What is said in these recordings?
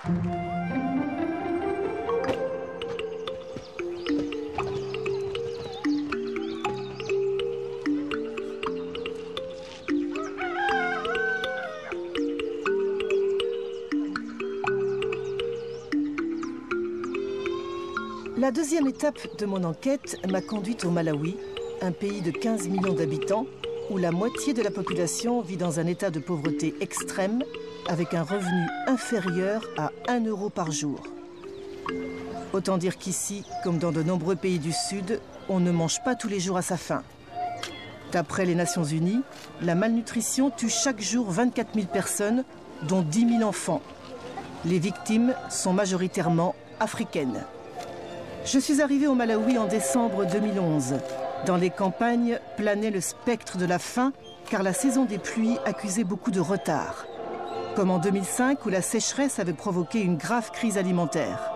La deuxième étape de mon enquête m'a conduite au Malawi, un pays de 15 millions d'habitants, où la moitié de la population vit dans un état de pauvreté extrême, avec un revenu inférieur à 1 euro par jour. Autant dire qu'ici, comme dans de nombreux pays du Sud, on ne mange pas tous les jours à sa faim. D'après les Nations Unies, la malnutrition tue chaque jour 24 000 personnes, dont 10 000 enfants. Les victimes sont majoritairement africaines. Je suis arrivée au Malawi en décembre 2011. Dans les campagnes planait le spectre de la faim, car la saison des pluies accusait beaucoup de retard. Comme en 2005, où la sécheresse avait provoqué une grave crise alimentaire.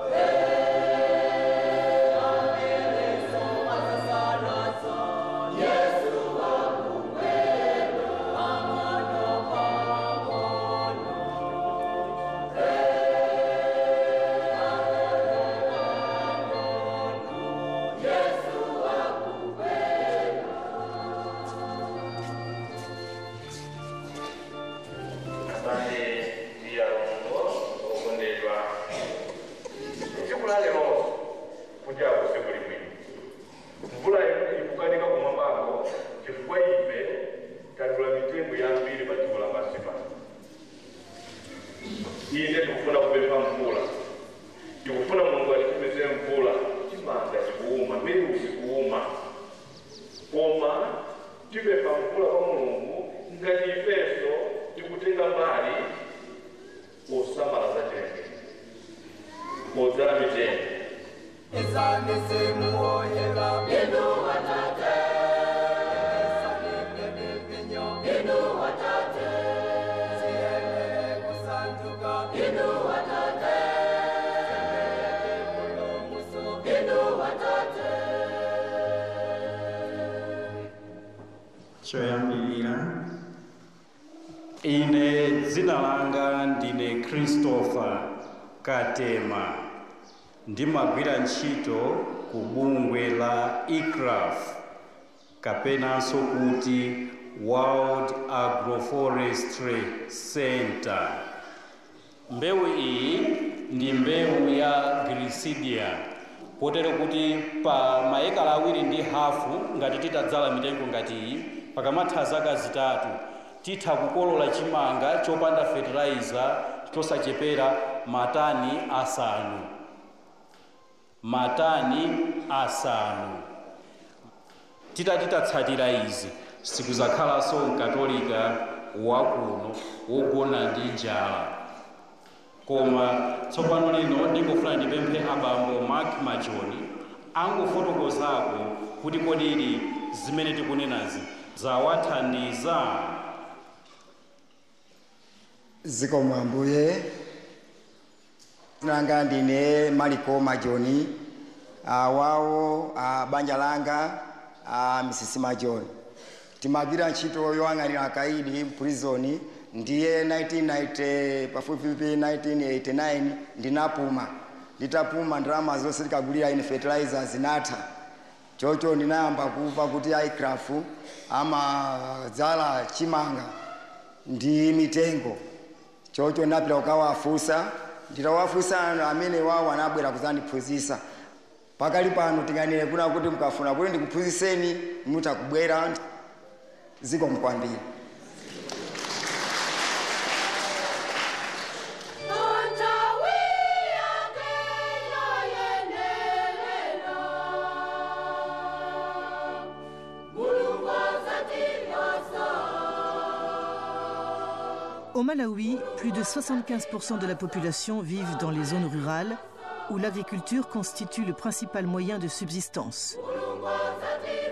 Ine dzina langa ndine Christopher Katema, ndimagwira ntchito ku bungwe la ICRAF kapenanso kuti World Agroforestry Center. Mbewu iyi ndi mbewu ya Glycidia, potero kuti pa maekala awiri ndi hafu ngati titadzala mitengo ngati iyi pakamatha zaka zitatu titha kukolola chimanga chopanda fertilizer chosachepera matani asanu. Titatsatira izi sikuzakhalanso mkatolika wakuno wogona ndi njala. Koma tsopano lino ndingofuna ndipemphe abambo Mark Majoni angofotokozako kuti kodi zimene tikunenazi zawathandiza. Zikomo Ambuye, langa ndine Maliko Majoni, wawo banja langa Mrs. Majoni. Timagwira ntchito yoyang'anira akaidi mprisoni ndiye 1990 pafupifupi 1989 ndinapuma. Nditapuma ndalama zonse tikagulira ine fertilizer zinatha. Chocho ndinayamba kuva kuti ICRAF amadzala chimanga ndi mitengo. Chocho ndapita kukawafunsa, nditawafunsa amene wawo anabwera kuzandiphunzitsa. Pakali pano tinganene kuna kuti mukafuna kuti ndikuphunzitseni mutakubwera. Zikomo kwambiri. Au Malawi, plus de 75% de la population vivent dans les zones rurales où l'agriculture constitue le principal moyen de subsistance.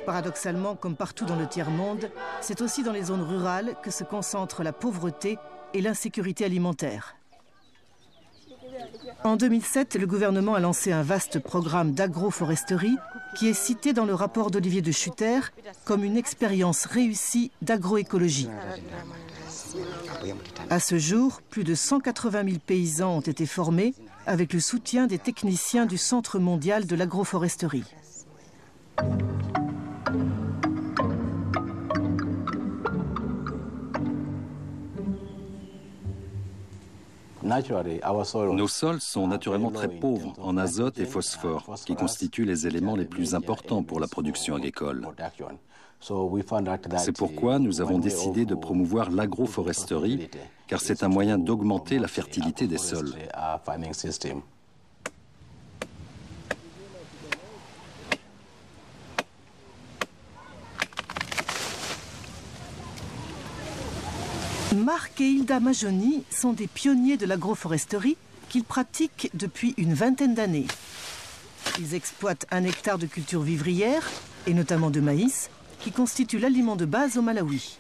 Paradoxalement, comme partout dans le tiers-monde, c'est aussi dans les zones rurales que se concentrent la pauvreté et l'insécurité alimentaire. En 2007, le gouvernement a lancé un vaste programme d'agroforesterie qui est cité dans le rapport d'Olivier de Schutter comme une expérience réussie d'agroécologie. À ce jour, plus de 180 000 paysans ont été formés avec le soutien des techniciens du Centre mondial de l'agroforesterie. Nos sols sont naturellement très pauvres en azote et phosphore, qui constituent les éléments les plus importants pour la production agricole. C'est pourquoi nous avons décidé de promouvoir l'agroforesterie, car c'est un moyen d'augmenter la fertilité des sols. Marc et Hilda Majoni sont des pionniers de l'agroforesterie qu'ils pratiquent depuis une vingtaine d'années. Ils exploitent 1 hectare de culture vivrière, et notamment de maïs, qui constitue l'aliment de base au Malawi.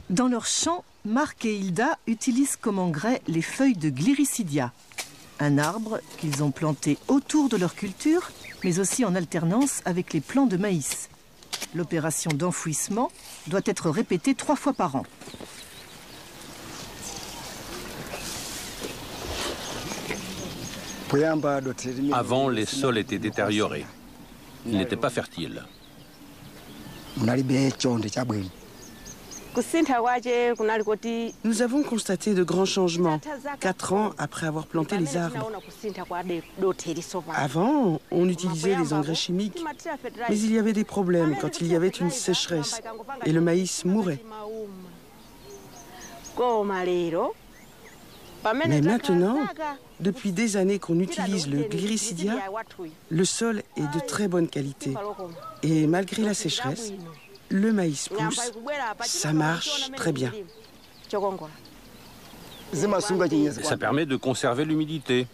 Dans leur champ, Marc et Hilda utilisent comme engrais les feuilles de gliricidia, un arbre qu'ils ont planté autour de leur culture, mais aussi en alternance avec les plants de maïs. L'opération d'enfouissement doit être répétée 3 fois par an. Avant, les sols étaient détériorés. Ils n'étaient pas fertiles. Nous avons constaté de grands changements 4 ans après avoir planté les arbres. Avant, on utilisait des engrais chimiques, mais il y avait des problèmes quand il y avait une sécheresse et le maïs mourait. Mais maintenant, depuis des années qu'on utilise le gliricidia, le sol est de très bonne qualité. Et malgré la sécheresse, le maïs pousse, ça marche très bien. Ça permet de conserver l'humidité.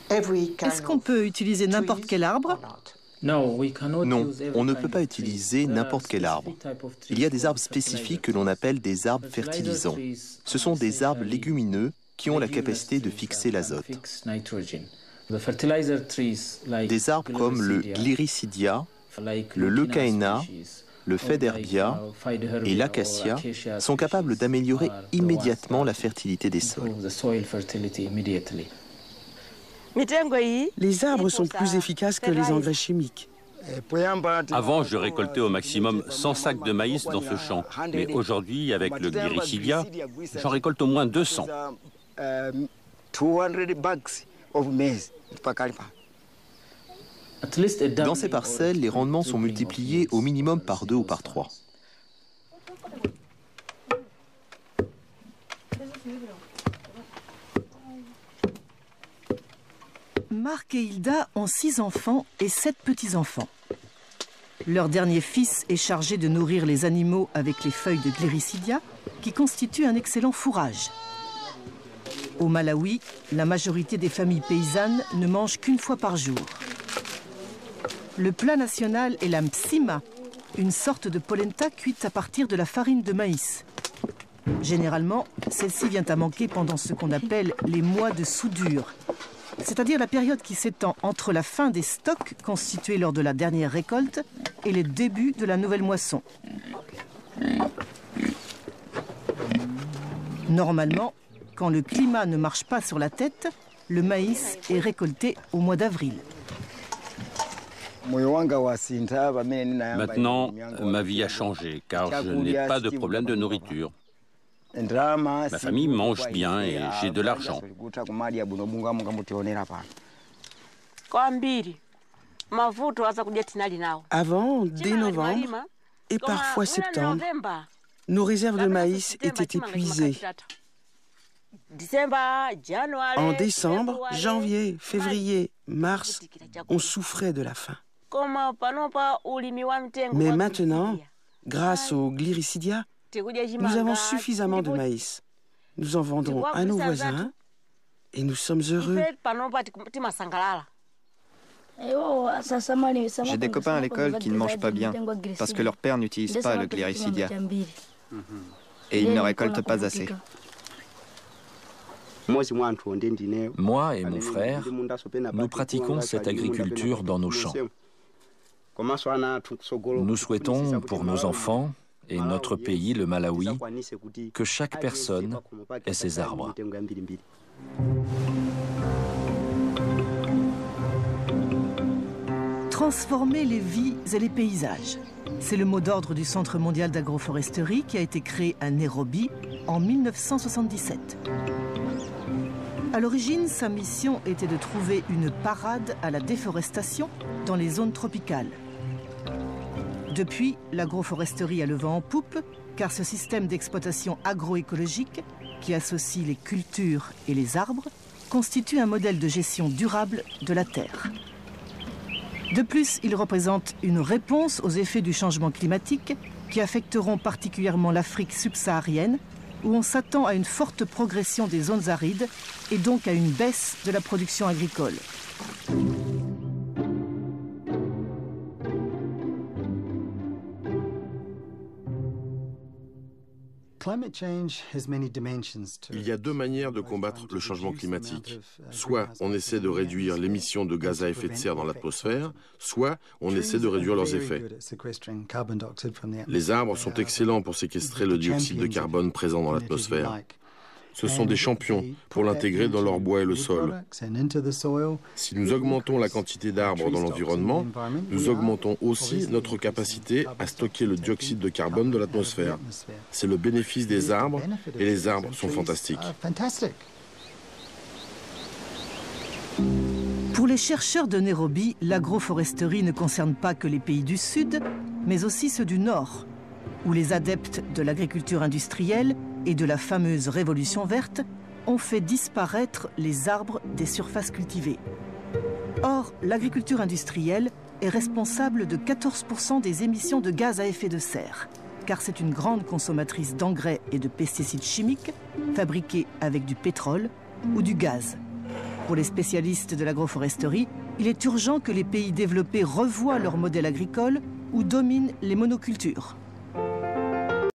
Est-ce qu'on peut utiliser n'importe quel arbre ? Non, on ne peut pas utiliser n'importe quel arbre. Il y a des arbres spécifiques que l'on appelle des arbres fertilisants. Ce sont des arbres légumineux qui ont la capacité de fixer l'azote. Des arbres comme le gliricidia, le leucaena, le federbia et l'acacia sont capables d'améliorer immédiatement la fertilité des sols. Les arbres sont plus efficaces que les engrais chimiques. Avant, je récoltais au maximum 100 sacs de maïs dans ce champ. Mais aujourd'hui, avec le gliricidia, j'en récolte au moins 200. Dans ces parcelles, les rendements sont multipliés au minimum par 2 ou par 3. Marc et Hilda ont 6 enfants et 7 petits-enfants. Leur dernier fils est chargé de nourrir les animaux avec les feuilles de gliricidia, qui constituent un excellent fourrage. Au Malawi, la majorité des familles paysannes ne mangent qu'une fois par jour. Le plat national est la mtsima, une sorte de polenta cuite à partir de la farine de maïs. Généralement, celle-ci vient à manquer pendant ce qu'on appelle les mois de soudure, c'est-à-dire la période qui s'étend entre la fin des stocks constitués lors de la dernière récolte et le début de la nouvelle moisson. Normalement, quand le climat ne marche pas sur la tête, le maïs est récolté au mois d'avril. Maintenant, ma vie a changé, car je n'ai pas de problème de nourriture. Ma famille mange bien et j'ai de l'argent. Avant, dès novembre et parfois septembre, nos réserves de maïs étaient épuisées. En décembre, janvier, février, mars, on souffrait de la faim. Mais maintenant, grâce au gliricidia, nous avons suffisamment de maïs. Nous en vendons à nos voisins et nous sommes heureux. J'ai des copains à l'école qui ne mangent pas bien parce que leur père n'utilise pas le gliricidia et ils ne récoltent pas assez. Moi et mon frère, nous pratiquons cette agriculture dans nos champs. Nous souhaitons pour nos enfants et notre pays, le Malawi, que chaque personne ait ses arbres. Transformer les vies et les paysages. C'est le mot d'ordre du Centre mondial d'agroforesterie qui a été créé à Nairobi en 1977. À l'origine, sa mission était de trouver une parade à la déforestation dans les zones tropicales. Depuis, l'agroforesterie a le vent en poupe, car ce système d'exploitation agroécologique, qui associe les cultures et les arbres, constitue un modèle de gestion durable de la terre. De plus, il représente une réponse aux effets du changement climatique qui affecteront particulièrement l'Afrique subsaharienne, où on s'attend à une forte progression des zones arides et donc à une baisse de la production agricole. Il y a deux manières de combattre le changement climatique. Soit on essaie de réduire l'émission de gaz à effet de serre dans l'atmosphère, soit on essaie de réduire leurs effets. Les arbres sont excellents pour séquestrer le dioxyde de carbone présent dans l'atmosphère. Ce sont des champions pour l'intégrer dans leur bois et le sol. Si nous augmentons la quantité d'arbres dans l'environnement, nous augmentons aussi notre capacité à stocker le dioxyde de carbone de l'atmosphère. C'est le bénéfice des arbres et les arbres sont fantastiques. Pour les chercheurs de Nairobi, l'agroforesterie ne concerne pas que les pays du Sud, mais aussi ceux du Nord, où les adeptes de l'agriculture industrielle et de la fameuse révolution verte ont fait disparaître les arbres des surfaces cultivées. Or, l'agriculture industrielle est responsable de 14% des émissions de gaz à effet de serre, car c'est une grande consommatrice d'engrais et de pesticides chimiques fabriqués avec du pétrole ou du gaz. Pour les spécialistes de l'agroforesterie, il est urgent que les pays développés revoient leur modèle agricole ou dominent les monocultures.